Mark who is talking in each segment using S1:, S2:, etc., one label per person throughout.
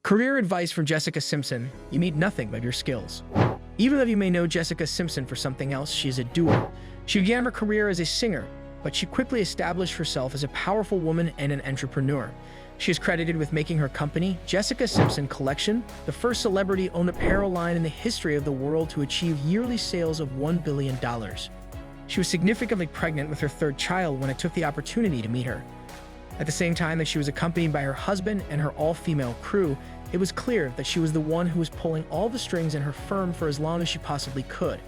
S1: Career advice from Jessica Simpson: you meet nothing but your skills. Even though you may know Jessica Simpson for something else, she is a doer. She began her career as a singer, but she quickly established herself as a powerful woman and an entrepreneur. She is credited with making her company, Jessica Simpson Collection, the first celebrity-owned apparel line in the history of the world to achieve yearly sales of $1 billion. She was significantly pregnant with her third child when I took the opportunity to meet her. At the same time that she was accompanied by her husband and her all-female crew, it was clear that she was the one who was pulling all the strings in her firm for as long as she possibly could.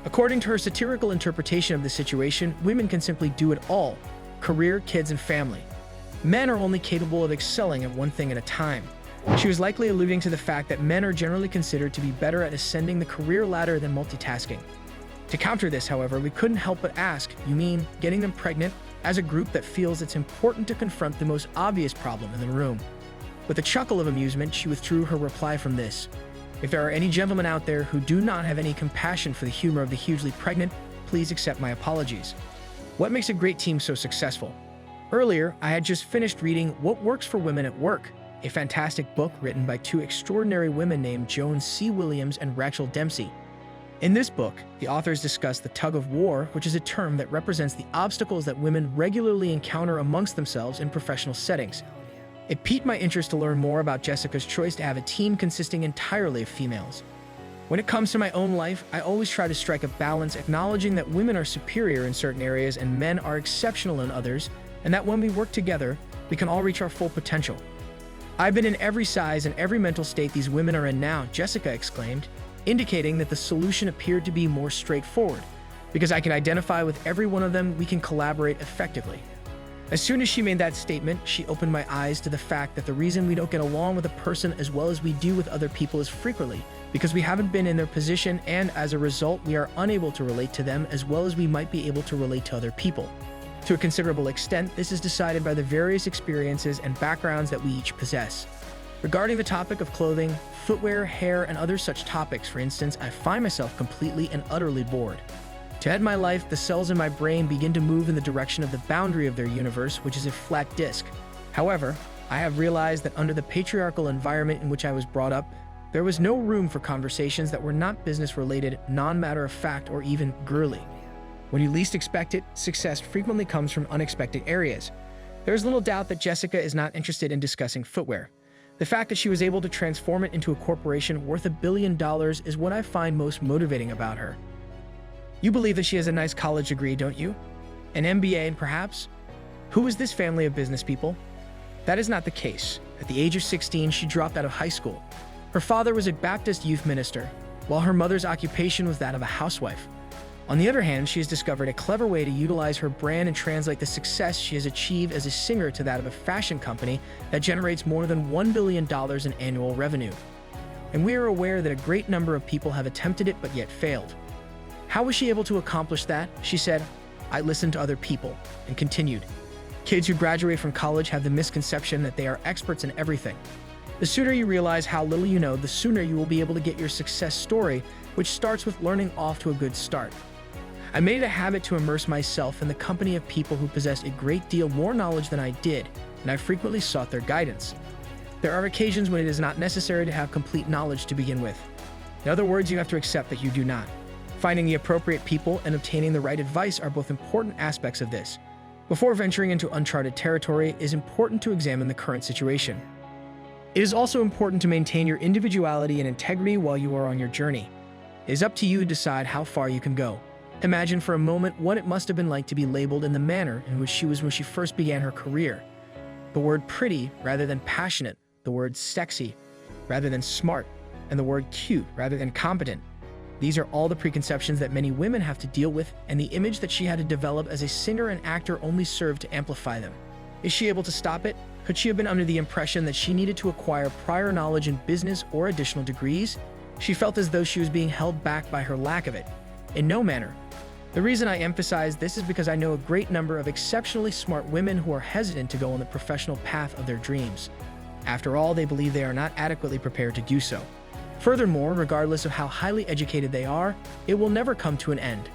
S1: According to her satirical interpretation of the situation, women can simply do it all: career, kids, and family. Men are only capable of excelling at one thing at a time. She was likely alluding to the fact that men are generally considered to be better at ascending the career ladder than multitasking. To counter this, however, we couldn't help but ask, you mean getting them pregnant? As a group that feels it's important to confront the most obvious problem in the room. With a chuckle of amusement, she withdrew her reply from this. If there are any gentlemen out there who do not have any compassion for the humor of the hugely pregnant, please accept my apologies. What makes a great team so successful? Earlier, I had just finished reading What Works for Women at Work, a fantastic book written by two extraordinary women named Joan C. Williams and Rachel Dempsey. In this book, the authors discuss the tug of war, which is a term that represents the obstacles that women regularly encounter amongst themselves in professional settings. It piqued my interest to learn more about Jessica's choice to have a team consisting entirely of females. When it comes to my own life, I always try to strike a balance, acknowledging that women are superior in certain areas and men are exceptional in others, and that when we work together, we can all reach our full potential. I've been in every size and every mental state these women are in now, Jessica exclaimed, indicating that the solution appeared to be more straightforward. Because I can identify with every one of them, we can collaborate effectively. As soon as she made that statement, she opened my eyes to the fact that the reason we don't get along with a person as well as we do with other people is frequently because we haven't been in their position, and as a result, we are unable to relate to them as well as we might be able to relate to other people. To a considerable extent, this is decided by the various experiences and backgrounds that we each possess. Regarding the topic of clothing, footwear, hair, and other such topics, for instance, I find myself completely and utterly bored. To end my life, the cells in my brain begin to move in the direction of the boundary of their universe, which is a flat disk. However, I have realized that under the patriarchal environment in which I was brought up, there was no room for conversations that were not business-related, non-matter-of-fact, or even girly. When you least expect it, success frequently comes from unexpected areas. There is little doubt that Jessica is not interested in discussing footwear. The fact that she was able to transform it into a corporation worth $1 billion is what I find most motivating about her. You believe that she has a nice college degree, don't you? An MBA, and perhaps? Who is this family of business people? That is not the case. At the age of 16, she dropped out of high school. Her father was a Baptist youth minister, while her mother's occupation was that of a housewife. On the other hand, she has discovered a clever way to utilize her brand and translate the success she has achieved as a singer to that of a fashion company that generates more than $1 billion in annual revenue. And we are aware that a great number of people have attempted it but yet failed. How was she able to accomplish that? She said, I listened to other people, and continued. Kids who graduate from college have the misconception that they are experts in everything. The sooner you realize how little you know, the sooner you will be able to get your success story, which starts with learning off to a good start. I made it a habit to immerse myself in the company of people who possessed a great deal more knowledge than I did, and I frequently sought their guidance. There are occasions when it is not necessary to have complete knowledge to begin with. In other words, you have to accept that you do not. Finding the appropriate people and obtaining the right advice are both important aspects of this. Before venturing into uncharted territory, it is important to examine the current situation. It is also important to maintain your individuality and integrity while you are on your journey. It is up to you to decide how far you can go. Imagine for a moment what it must have been like to be labeled in the manner in which she was when she first began her career. The word pretty rather than passionate, the word sexy rather than smart, and the word cute rather than competent. These are all the preconceptions that many women have to deal with, and the image that she had to develop as a singer and actor only served to amplify them. Is she able to stop it? Could she have been under the impression that she needed to acquire prior knowledge in business or additional degrees? She felt as though she was being held back by her lack of it. In no manner. The reason I emphasize this is because I know a great number of exceptionally smart women who are hesitant to go on the professional path of their dreams. After all, they believe they are not adequately prepared to do so. Furthermore, regardless of how highly educated they are, it will never come to an end.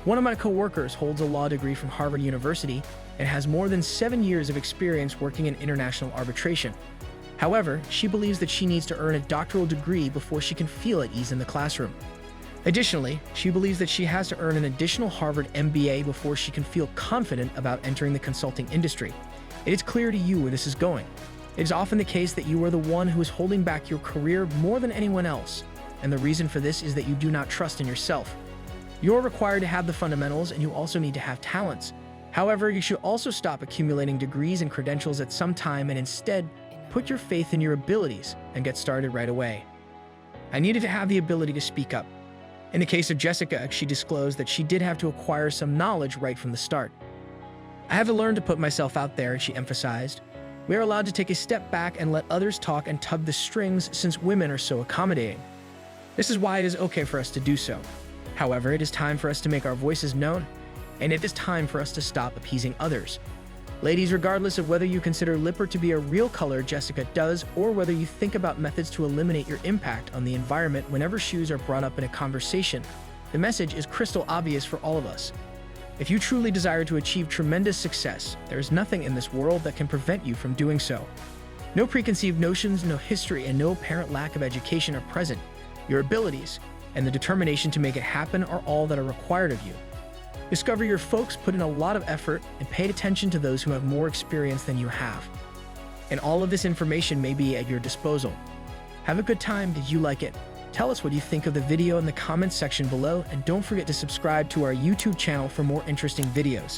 S1: One of my coworkers holds a law degree from Harvard University and has more than 7 years of experience working in international arbitration. However, she believes that she needs to earn a doctoral degree before she can feel at ease in the classroom. Additionally, she believes that she has to earn an additional Harvard MBA before she can feel confident about entering the consulting industry. It is clear to you where this is going. It is often the case that you are the one who is holding back your career more than anyone else, and the reason for this is that you do not trust in yourself. You are required to have the fundamentals, and you also need to have talents. However, you should also stop accumulating degrees and credentials at some time and instead put your faith in your abilities and get started right away. I needed to have the ability to speak up. In the case of Jessica, she disclosed that she did have to acquire some knowledge right from the start. I have to learn to put myself out there, she emphasized. We are allowed to take a step back and let others talk and tug the strings since women are so accommodating. This is why it is okay for us to do so. However, it is time for us to make our voices known, and it is time for us to stop appeasing others. Ladies, regardless of whether you consider lipper to be a real color Jessica does, or whether you think about methods to eliminate your impact on the environment whenever shoes are brought up in a conversation, the message is crystal obvious for all of us. If you truly desire to achieve tremendous success, there is nothing in this world that can prevent you from doing so. No preconceived notions, no history, and no apparent lack of education are present. Your abilities and the determination to make it happen are all that are required of you. Discover your folks, put in a lot of effort, and pay attention to those who have more experience than you have. And all of this information may be at your disposal. Have a good time. Did you like it? Tell us what you think of the video in the comments section below, and don't forget to subscribe to our YouTube channel for more interesting videos.